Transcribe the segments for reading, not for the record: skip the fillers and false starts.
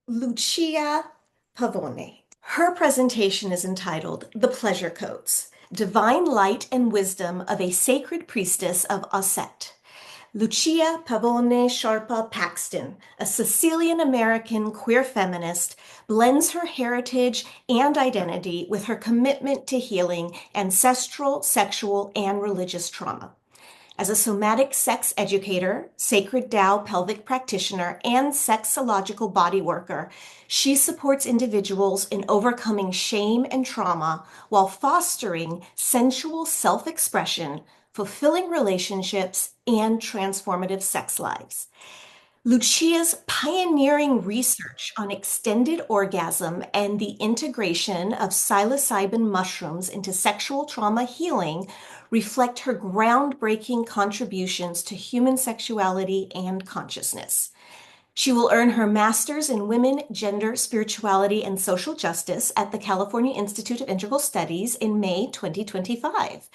Lucia Pavone. Her presentation is entitled The Pleasure Codes, Divine Light and Wisdom of a Sacred Priestess of Auset. Lucia Pavone Sciarpa Paxton, a Sicilian American queer feminist, blends her heritage and identity with her commitment to healing ancestral, sexual, and religious trauma. As a somatic sex educator, sacred Tao pelvic practitioner, and sexological body worker, she supports individuals in overcoming shame and trauma while fostering sensual self-expression, fulfilling relationships, and transformative sex lives. Lucia's pioneering research on extended orgasm and the integration of psilocybin mushrooms into sexual trauma healing reflect her groundbreaking contributions to human sexuality and consciousness. She will earn her master's in women, gender, spirituality, and social justice at the California Institute of Integral Studies in May 2025.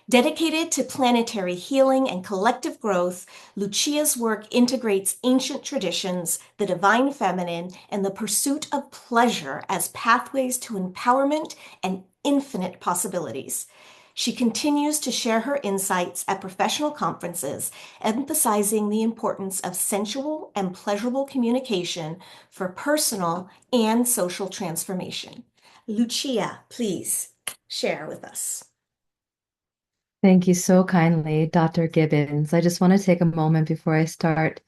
Dedicated to planetary healing and collective growth, Lucia's work integrates ancient traditions, the divine feminine, and the pursuit of pleasure as pathways to empowerment and infinite possibilities. She continues to share her insights at professional conferences, emphasizing the importance of sensual and pleasurable communication for personal and social transformation. Lucia, please share with us. Thank you so kindly, Dr. Gibbons. I just want to take a moment before I start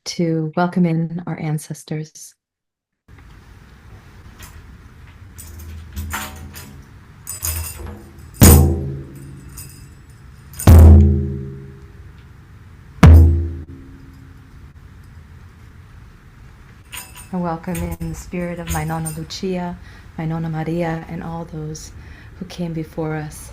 to welcome in our ancestors. I welcome in the spirit of my Nonna Lucia, my Nonna Maria, and all those who came before us.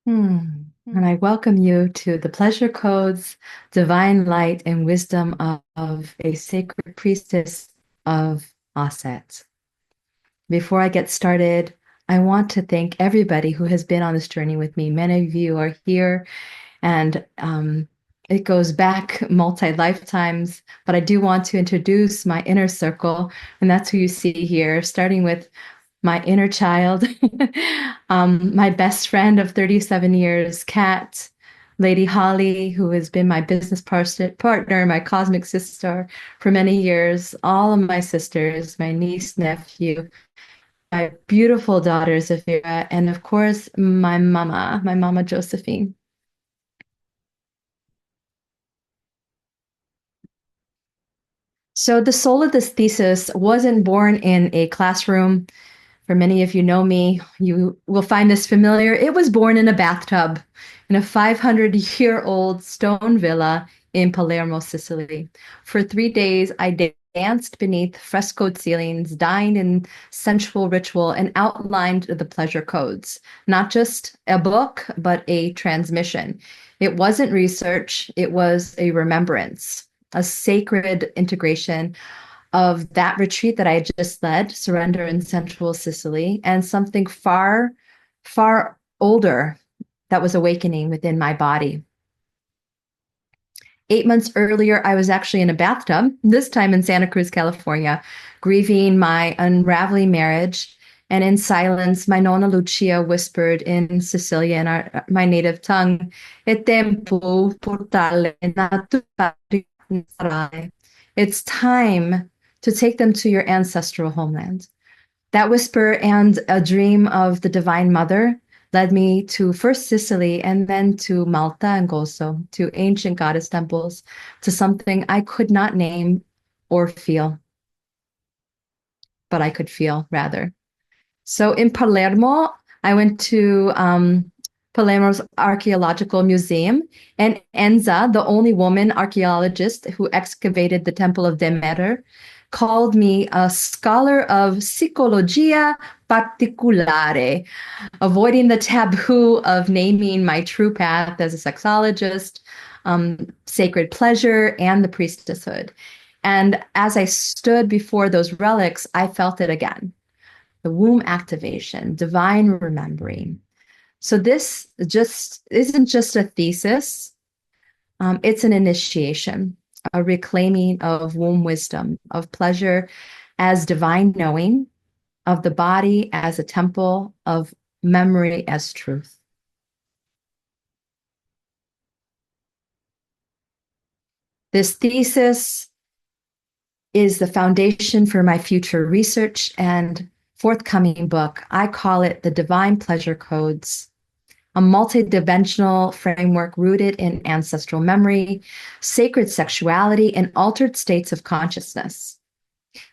And I welcome you to the Pleasure Codes, Divine Light and Wisdom of a Sacred Priestess of Auset. Before I get started, I want to thank everybody who has been on this journey with me. Many of you are here, and it goes back multi-lifetimes, but I do want to introduce my inner circle, and that's who you see here, starting with my inner child, my best friend of 37 years, Kat, Lady Holly, who has been my business partner, my cosmic sister for many years, all of my sisters, my niece, nephew, my beautiful daughter, Zafira, and of course, my mama, Josephine. So the soul of this thesis wasn't born in a classroom. For many of you know me, you will find this familiar. It was born in a bathtub in a 500-year-old stone villa in Palermo, Sicily. For 3 days, I danced beneath frescoed ceilings, dined in sensual ritual, and outlined the pleasure codes. Not just a book, but a transmission. It wasn't research, it was a remembrance, a sacred integration of that retreat that I had just led, Surrender in Central Sicily, and something far, far older that was awakening within my body. 8 months earlier, I was actually in a bathtub, this time in Santa Cruz, California, grieving my unraveling marriage. And in silence, my Nonna Lucia whispered in Sicilian, my native tongue, "E tempo portarle naturale." It's time to take them to your ancestral homeland. That whisper and a dream of the Divine Mother led me to first Sicily and then to Malta and Gozo, to ancient goddess temples, to something I could not name or feel, but I could feel rather. So in Palermo, I went to Palermo's Archaeological Museum, and Enza, the only woman archaeologist who excavated the Temple of Demeter, called me a scholar of psychologia particolare, avoiding the taboo of naming my true path as a sexologist, sacred pleasure, and the priestesshood. And as I stood before those relics, I felt it again. The womb activation, divine remembering. So this just isn't just a thesis. It's an initiation, a reclaiming of womb wisdom, of pleasure as divine knowing, of the body as a temple, of memory as truth. This thesis is the foundation for my future research and forthcoming book. I call it The Divine Pleasure Codes, a multidimensional framework rooted in ancestral memory, sacred sexuality, and altered states of consciousness.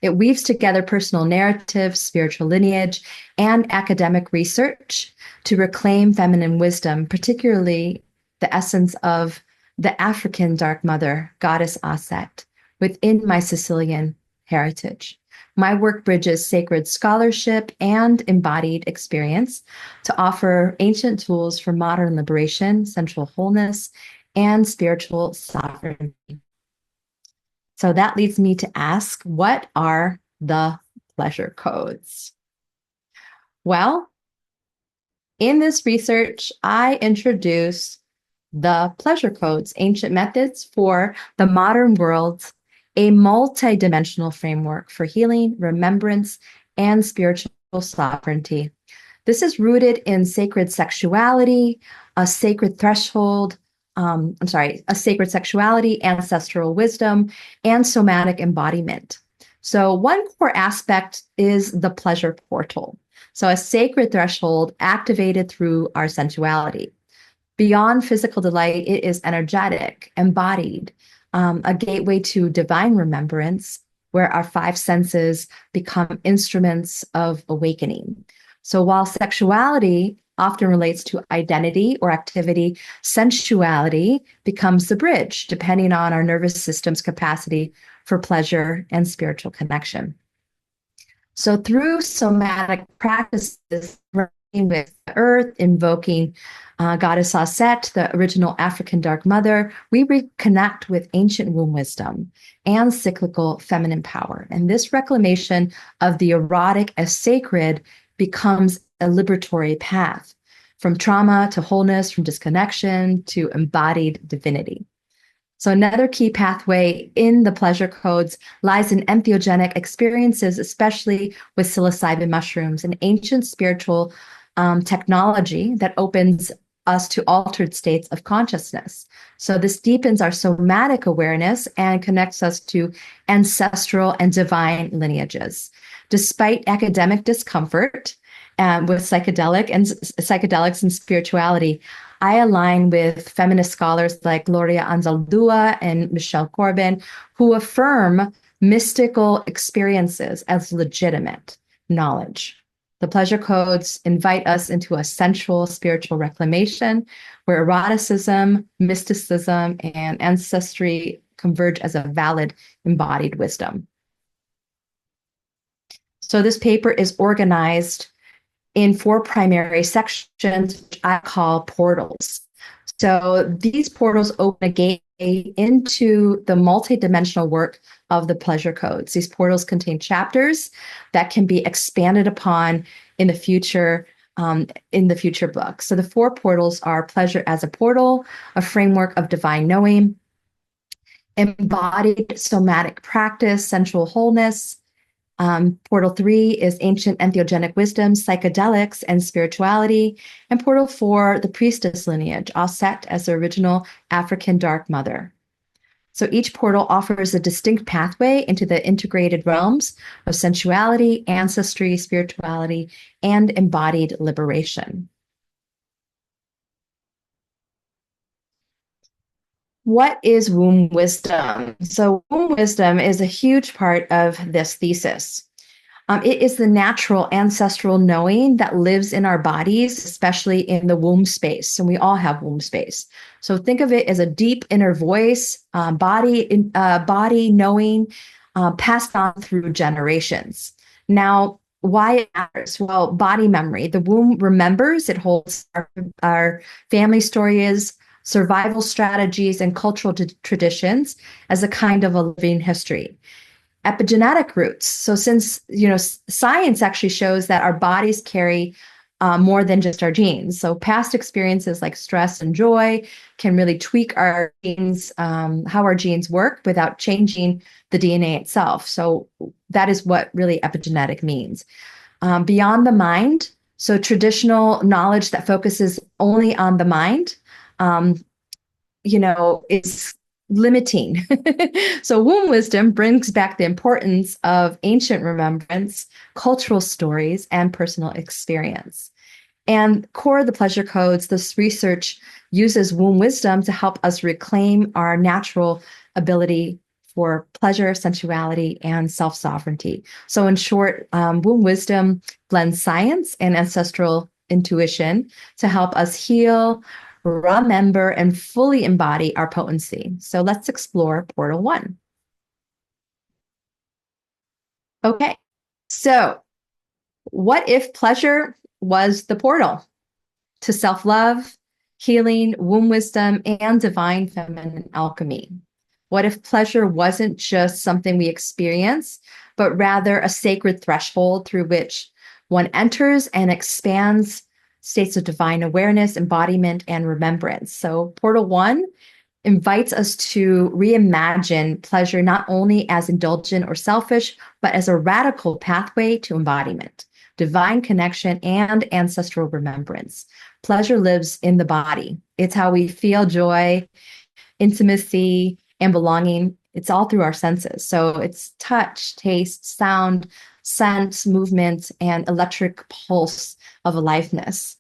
It weaves together personal narrative, spiritual lineage, and academic research to reclaim feminine wisdom, particularly the essence of the African Dark Mother, Goddess Auset, within my Sicilian heritage. My work bridges sacred scholarship and embodied experience to offer ancient tools for modern liberation, sensual wholeness, and spiritual sovereignty. So that leads me to ask, what are the pleasure codes? Well, in this research, I introduce the pleasure codes, ancient methods for the modern world, a multidimensional framework for healing, remembrance, and spiritual sovereignty. This is rooted in sacred sexuality, a sacred threshold, a sacred sexuality, ancestral wisdom, and somatic embodiment. So one core aspect is the pleasure portal. So a sacred threshold activated through our sensuality. Beyond physical delight, it is energetic, embodied, a gateway to divine remembrance, where our five senses become instruments of awakening. So while sexuality often relates to identity or activity, sensuality becomes the bridge, depending on our nervous system's capacity for pleasure and spiritual connection. So through somatic practices, working with the earth, invoking Goddess Auset, the original African Dark Mother, we reconnect with ancient womb wisdom and cyclical feminine power. And this reclamation of the erotic as sacred becomes a liberatory path from trauma to wholeness, from disconnection to embodied divinity. So another key pathway in the pleasure codes lies in entheogenic experiences, especially with psilocybin mushrooms, an ancient spiritual technology that opens us to altered states of consciousness. So this deepens our somatic awareness and connects us to ancestral and divine lineages. Despite academic discomfort with psychedelics and spirituality, I align with feminist scholars like Gloria Anzaldúa and Michelle Corbin, who affirm mystical experiences as legitimate knowledge. The pleasure codes invite us into a sensual spiritual reclamation where eroticism, mysticism, and ancestry converge as a valid embodied wisdom. So this paper is organized in 4 primary sections, which I call portals. So these portals open a gateway into the multidimensional work of the pleasure codes. These portals contain chapters that can be expanded upon in the future book. So the 4 portals are pleasure as a portal, a framework of divine knowing, embodied somatic practice, sensual wholeness. Portal 3 is ancient entheogenic wisdom, psychedelics, and spirituality. And Portal 4, the priestess lineage, Auset as the original African Dark Mother. So each portal offers a distinct pathway into the integrated realms of sensuality, ancestry, spirituality, and embodied liberation. What is womb wisdom? So womb wisdom is a huge part of this thesis. It is the natural ancestral knowing that lives in our bodies, especially in the womb space. And we all have womb space. So think of it as a deep inner voice, body knowing, passed on through generations. Now, why it matters? Well, body memory. The womb remembers. It holds our family stories, survival strategies, and cultural traditions as a kind of a living history. Epigenetic roots. So since, science actually shows that our bodies carry more than just our genes. So past experiences like stress and joy can really tweak our genes, how our genes work without changing the DNA itself. So that is what really epigenetic means. Beyond the mind, so traditional knowledge that focuses only on the mind, um, is limiting. So womb wisdom brings back the importance of ancient remembrance, cultural stories, and personal experience. And core of the pleasure codes, this research uses womb wisdom to help us reclaim our natural ability for pleasure, sensuality, and self-sovereignty. So in short, womb wisdom blends science and ancestral intuition to help us heal, remember, and fully embody our potency. So let's explore Portal 1. Okay, so what if pleasure was the portal to self-love, healing, womb wisdom, and divine feminine alchemy? What if pleasure wasn't just something we experience, but rather a sacred threshold through which one enters and expands states of divine awareness, embodiment, and remembrance? So Portal 1 invites us to reimagine pleasure not only as indulgent or selfish, but as a radical pathway to embodiment, divine connection, and ancestral remembrance. Pleasure lives in the body. It's how we feel joy, intimacy, and belonging. It's all through our senses. So it's touch, taste, sound, scent, movement, and electric pulse of aliveness.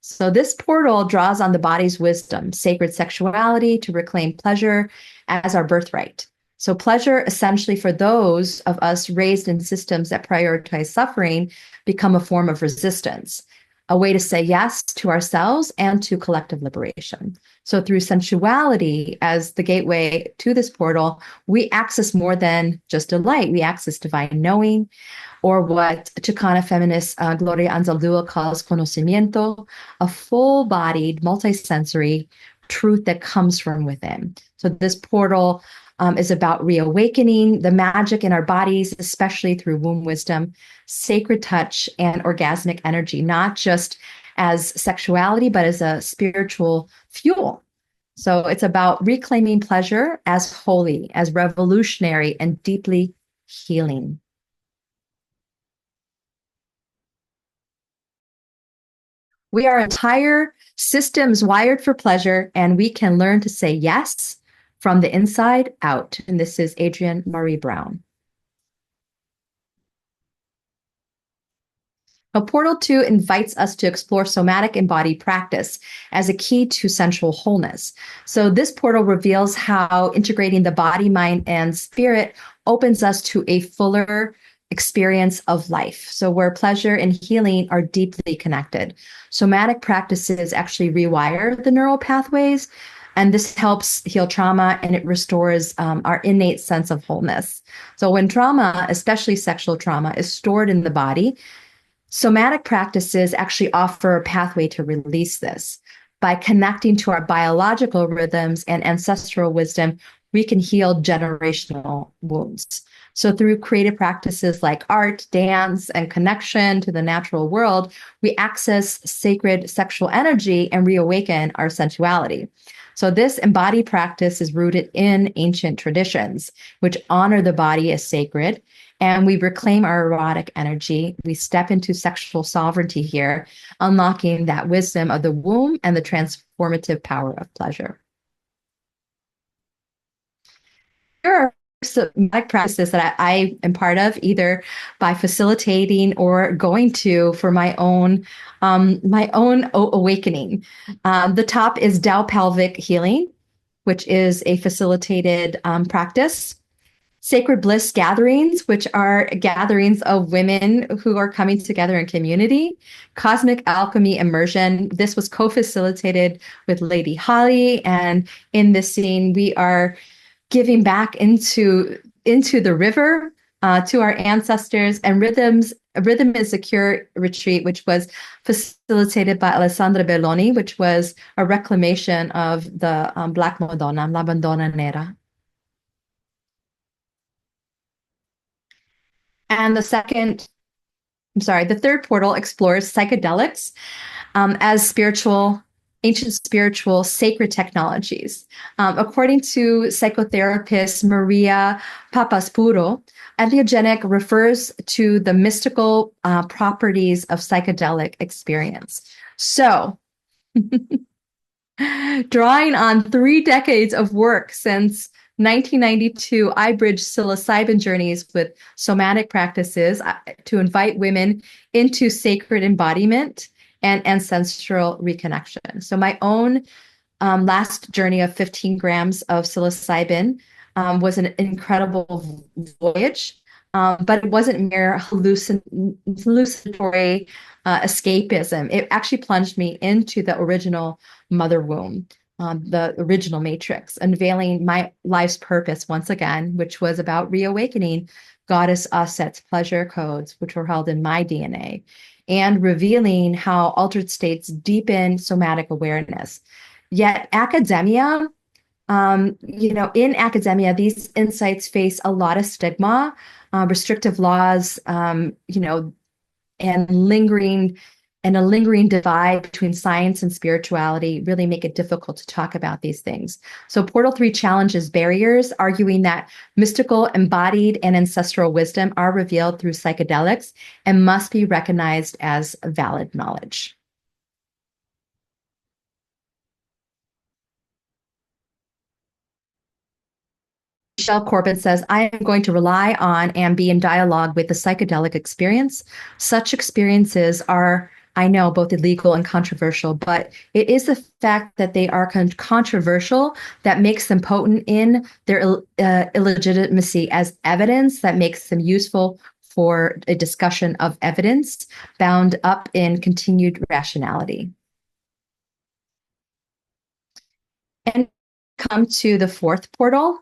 So this portal draws on the body's wisdom, sacred sexuality to reclaim pleasure as our birthright. So pleasure, essentially for those of us raised in systems that prioritize suffering, become a form of resistance, a way to say yes to ourselves and to collective liberation. So through sensuality as the gateway to this portal, we access more than just delight. We access divine knowing, or what Chicana feminist Gloria Anzaldúa calls conocimiento, a full-bodied, multisensory truth that comes from within. So this portal is about reawakening the magic in our bodies, especially through womb wisdom, sacred touch, and orgasmic energy, not just as sexuality, but as a spiritual fuel. So it's about reclaiming pleasure as holy, as revolutionary, and deeply healing. We are entire systems wired for pleasure, and we can learn to say yes from the inside out. And this is Adrienne Marie Brown. Now, Portal 2 invites us to explore somatic embodied practice as a key to sensual wholeness. So this portal reveals how integrating the body, mind, and spirit opens us to a fuller experience of life. So where pleasure and healing are deeply connected. Somatic practices actually rewire the neural pathways, and this helps heal trauma and it restores our innate sense of wholeness. So when trauma, especially sexual trauma, is stored in the body, somatic practices actually offer a pathway to release this. By connecting to our biological rhythms and ancestral wisdom, we can heal generational wounds. So through creative practices like art, dance, and connection to the natural world, we access sacred sexual energy and reawaken our sensuality. So this embodied practice is rooted in ancient traditions, which honor the body as sacred, and we reclaim our erotic energy. We step into sexual sovereignty here, unlocking that wisdom of the womb and the transformative power of pleasure. There are somatic practices that I am part of, either by facilitating or going to for my own awakening. The top is Tao pelvic healing, which is a facilitated practice. Sacred bliss gatherings, which are gatherings of women who are coming together in community. Cosmic alchemy immersion. This was co-facilitated with Lady Holly, and in this scene, we are giving back into the river to our ancestors. And Rhythm is a Cure retreat, which was facilitated by Alessandra Belloni, which was a reclamation of the Black Madonna, La Madonna Nera. And the second The third portal explores psychedelics as ancient spiritual, sacred technologies. According to psychotherapist Maria Papaspuro, entheogenic refers to the mystical properties of psychedelic experience. So, drawing on 3 decades of work since 1992, I bridged psilocybin journeys with somatic practices to invite women into sacred embodiment and ancestral reconnection. So my own last journey of 15 grams of psilocybin was an incredible voyage, but it wasn't mere hallucinatory escapism. It actually plunged me into the original mother womb, the original matrix, unveiling my life's purpose once again, which was about reawakening Goddess Auset's pleasure codes, which were held in my DNA, and revealing how altered states deepen somatic awareness. Yet academia, in academia, these insights face a lot of stigma, restrictive laws, and a lingering divide between science and spirituality really make it difficult to talk about these things. So Portal 3 challenges barriers, arguing that mystical, embodied, and ancestral wisdom are revealed through psychedelics and must be recognized as valid knowledge. Michelle Corbin says, I am going to rely on and be in dialogue with the psychedelic experience. Such experiences are, I know, both illegal and controversial, but it is the fact that they are controversial that makes them potent in their illegitimacy as evidence, that makes them useful for a discussion of evidence bound up in continued rationality. And come to the fourth portal,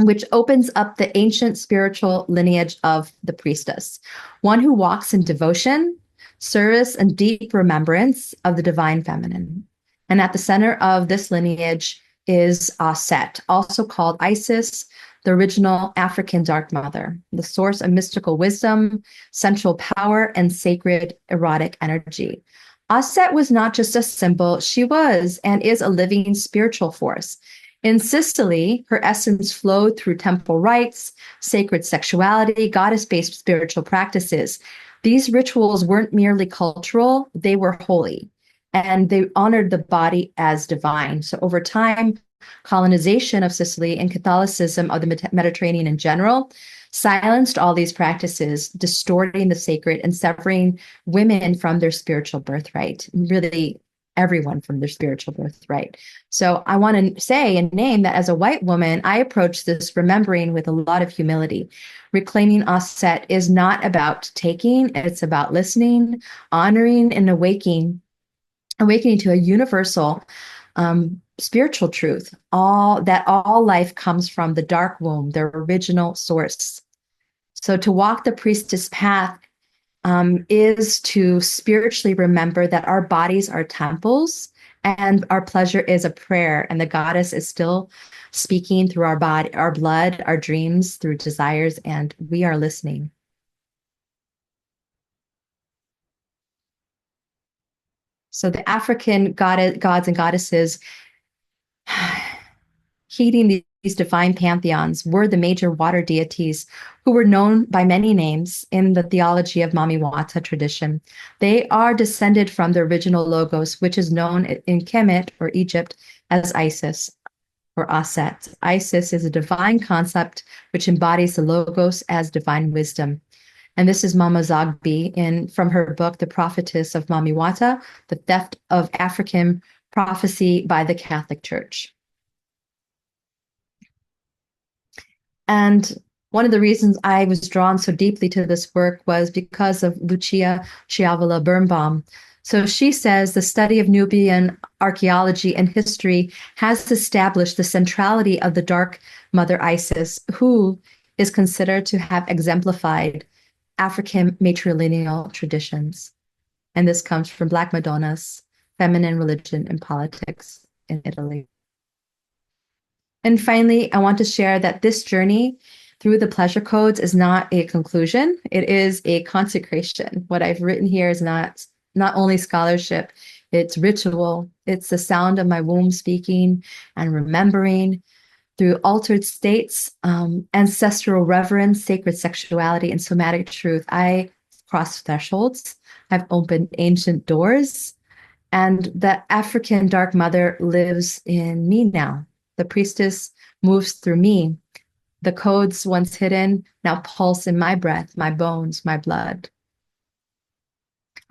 which opens up the ancient spiritual lineage of the priestess, one who walks in devotion, service, and deep remembrance of the divine feminine. And at the center of this lineage is Auset, also called Isis, the original African dark mother, the source of mystical wisdom, central power, and sacred erotic energy. Auset was not just a symbol, she was and is a living spiritual force. In Sicily, her essence flowed through temple rites, sacred sexuality, goddess-based spiritual practices. These rituals weren't merely cultural, they were holy, and they honored the body as divine. So over time, colonization of Sicily and Catholicism of the Mediterranean in general silenced all these practices, distorting the sacred and severing women from their spiritual birthright. Really, everyone from their spiritual birthright. So I want to say and name that as a white woman, I approach this remembering with a lot of humility. Reclaiming Auset is not about taking, it's about listening, honoring, and awakening to a universal spiritual truth, all life comes from the dark womb, their original source. So to walk the priestess path is to spiritually remember that our bodies are temples and our pleasure is a prayer, and the goddess is still speaking through our body, our blood, our dreams, through desires, and we are listening. So the African gods and goddesses heeding these divine pantheons were the major water deities who were known by many names in the theology of Mamiwata tradition. They are descended from the original logos, which is known in Kemet or Egypt as Isis or Auset. Isis is a divine concept which embodies the logos as divine wisdom. And this is Mama Zogby from her book, The Prophetess of Mamiwata, The Theft of African Prophecy by the Catholic Church. And one of the reasons I was drawn so deeply to this work was because of Lucia Birnbaum. So she says the study of Nubian archaeology and history has established the centrality of the Dark Mother Isis, who is considered to have exemplified African matrilineal traditions. And this comes from Black Madonna's Feminine Religion and Politics in Italy. And finally, I want to share that this journey through the pleasure codes is not a conclusion. It is a consecration. What I've written here is not only scholarship, it's ritual. It's the sound of my womb speaking and remembering through altered states, ancestral reverence, sacred sexuality, and somatic truth. I cross thresholds. I've opened ancient doors. And the African dark mother lives in me now. The priestess moves through me. The codes once hidden now pulse in my breath, my bones, my blood.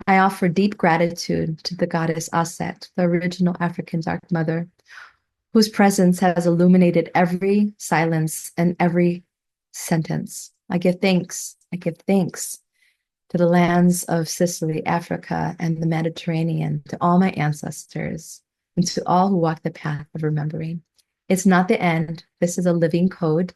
I offer deep gratitude to the goddess Auset, the original African dark mother, whose presence has illuminated every silence and every sentence. I give thanks. I give thanks to the lands of Sicily, Africa, and the Mediterranean, to all my ancestors, and to all who walk the path of remembering. It's not the end. This is a living code,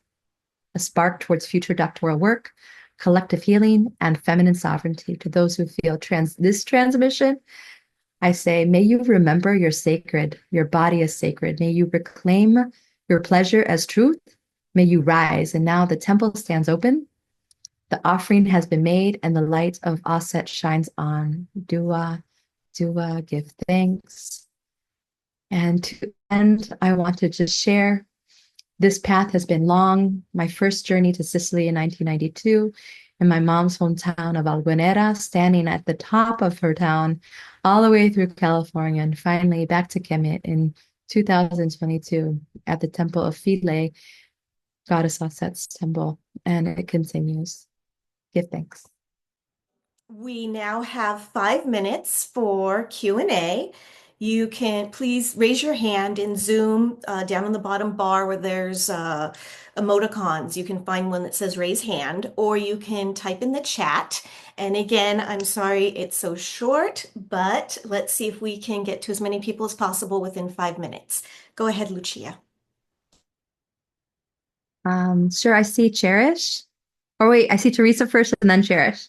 a spark towards future doctoral work, collective healing, and feminine sovereignty. To those who feel this transmission, I say, may you remember you're sacred. Your body is sacred. May you reclaim your pleasure as truth. May you rise. And now the temple stands open. The offering has been made, and the light of Auset shines on. Dua, dua, give thanks. And to end, I want to just share this path has been long. My first journey to Sicily in 1992, in my mom's hometown of Albuera, standing at the top of her town, all the way through California, and finally back to Kemet in 2022 at the Temple of Philae, Goddess Auset's temple, and it continues. Give thanks. We now have 5 minutes for Q&A. You can please raise your hand in Zoom down on the bottom bar where there's emoticons. You can find one that says raise hand, or you can type in the chat. And again, I'm sorry it's so short, but let's see if we can get to as many people as possible within 5 minutes. Go ahead, Lucia. Sure, I see Cherish. Or wait, I see Teresa first and then Cherish.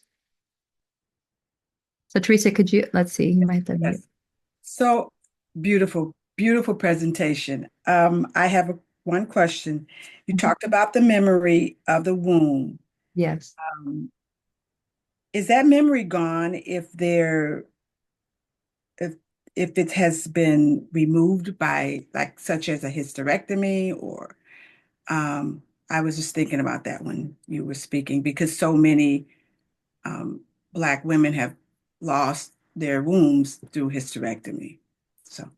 So Teresa, could you, let's see, you might have to mute. Yes. So beautiful, beautiful presentation. I have one question. You talked about the memory of the womb. Yes. Is that memory gone if it has been removed by like such as a hysterectomy or I was just thinking about that when you were speaking because so many Black women have lost their wombs through hysterectomy. So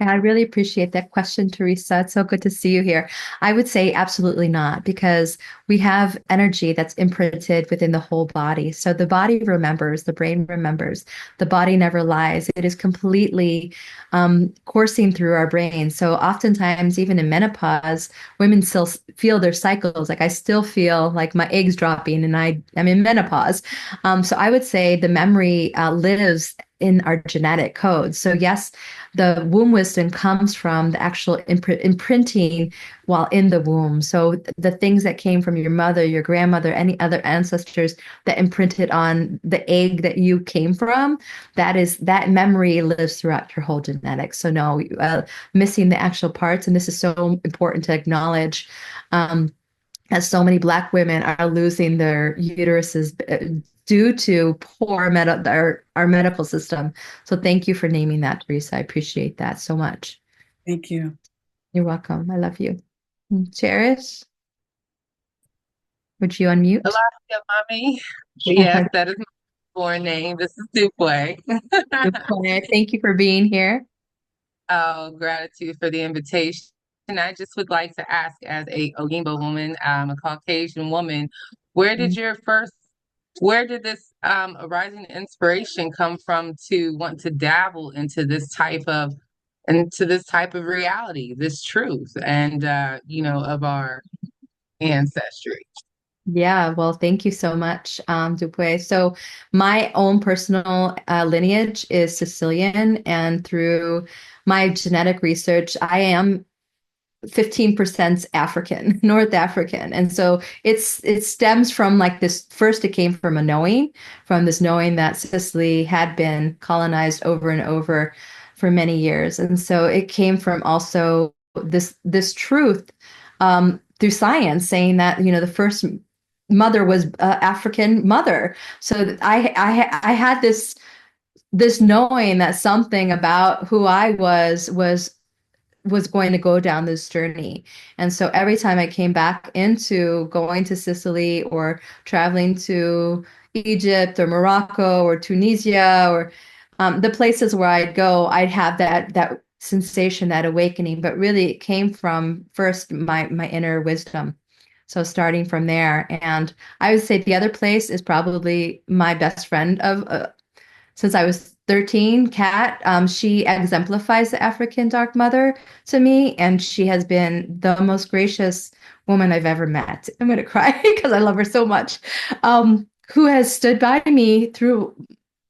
And I really appreciate that question, Teresa. It's so good to see you here. I would say absolutely not, because we have energy that's imprinted within the whole body. So the body remembers, the brain remembers, the body never lies. It is completely coursing through our brain. So oftentimes, even in menopause, women still feel their cycles. Like I still feel like my eggs dropping and I'm in menopause. So I would say the memory lives in our genetic code. So yes, the womb wisdom comes from the actual imprinting while in the womb. So the things that came from your mother, your grandmother, any other ancestors that imprinted on the egg that you came from, that memory lives throughout your whole genetics. So no, missing the actual parts, and this is so important to acknowledge. As so many Black women are losing their uteruses due to poor our medical system. So thank you for naming that, Teresa. I appreciate that so much. thank you. You're welcome. I love you. Cherish, would you unmute? Alaska, mommy. Yes, that is my born name. This is Duplay. Thank you for being here. Oh, gratitude for the invitation. I just would like to ask, as a Oyimbo woman, a Caucasian woman, where did this arising inspiration come from to want to dabble into this type of reality, this truth, and of our ancestry? Yeah, well, thank you so much, Dupuy. So my own personal lineage is Sicilian, and through my genetic research, I am 15% African, North African. And so it stems from like this, first it came from from this knowing that Sicily had been colonized over and over for many years. And so it came from also this truth through science, saying that, the first mother was African mother. So I had this knowing that something about who I was going to go down this journey. And so every time I came back into going to Sicily or traveling to Egypt or Morocco or Tunisia or the places where I'd go, I'd have that sensation, that awakening. But really, it came from first my inner wisdom. So starting from there, and I would say the other place is probably my best friend of since I was 13, Kat. She exemplifies the African dark mother to me, and she has been the most gracious woman I've ever met. I'm going to cry because I love her so much. Who has stood by me through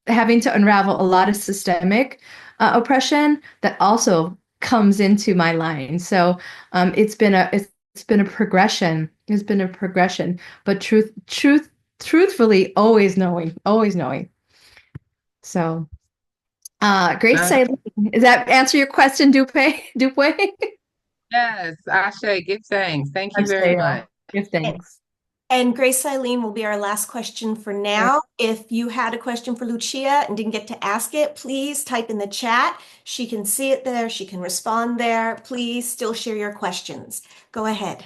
having to unravel a lot of systemic oppression that also comes into my line. So it's been a progression. It's been a progression, but truthfully, always knowing, always knowing. So, Grace, does that answer your question, Dupe? Dupe? Yes, Ashe, give thanks. Thank you very Ashe, much. give thanks. And Grace Eileen will be our last question for now. If you had a question for Lucia and didn't get to ask it, please type in the chat. She can see it there. She can respond there. Please still share your questions. Go ahead.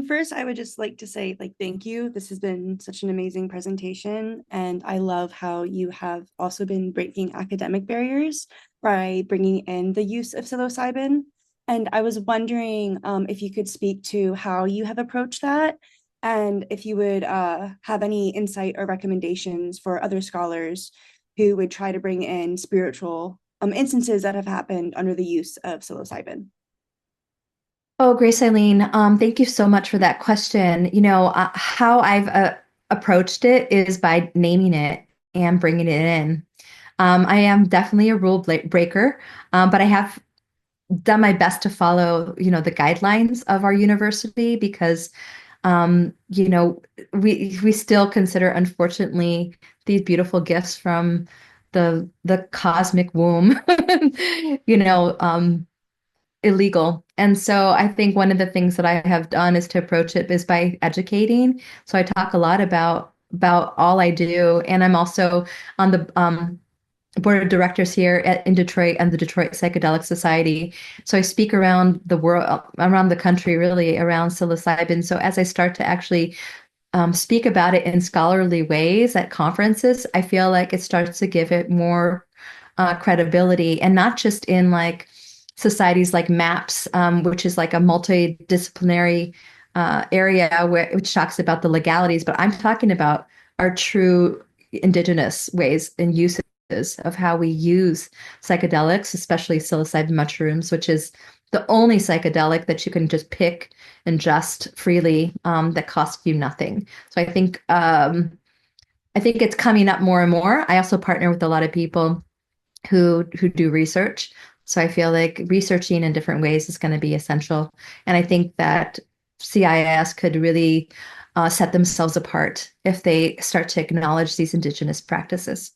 First, I would just like to say, thank you. This has been such an amazing presentation, and I love how you have also been breaking academic barriers by bringing in the use of psilocybin. And I was wondering if you could speak to how you have approached that, and if you would have any insight or recommendations for other scholars who would try to bring in spiritual instances that have happened under the use of psilocybin. Oh, Grace Eileen, thank you so much for that question. How I've approached it is by naming it and bringing it in. I am definitely a rule breaker, but I have done my best to follow, the guidelines of our university because, we still consider, unfortunately, these beautiful gifts from the cosmic womb, illegal. And so I think one of the things that I have done is to approach it is by educating. So I talk a lot about all I do, and I'm also on the board of directors here in Detroit and the Detroit Psychedelic Society. So I speak around the world, around the country, really around psilocybin. So as I start to actually speak about it in scholarly ways at conferences, I feel like it starts to give it more credibility, and not just in societies like MAPS, which is like a multidisciplinary area which talks about the legalities, but I'm talking about our true indigenous ways and uses of how we use psychedelics, especially psilocybin mushrooms, which is the only psychedelic that you can just pick and just freely that costs you nothing. So I think it's coming up more and more. I also partner with a lot of people who do research. So I feel like researching in different ways is going to be essential. And I think that CIS could really set themselves apart if they start to acknowledge these indigenous practices.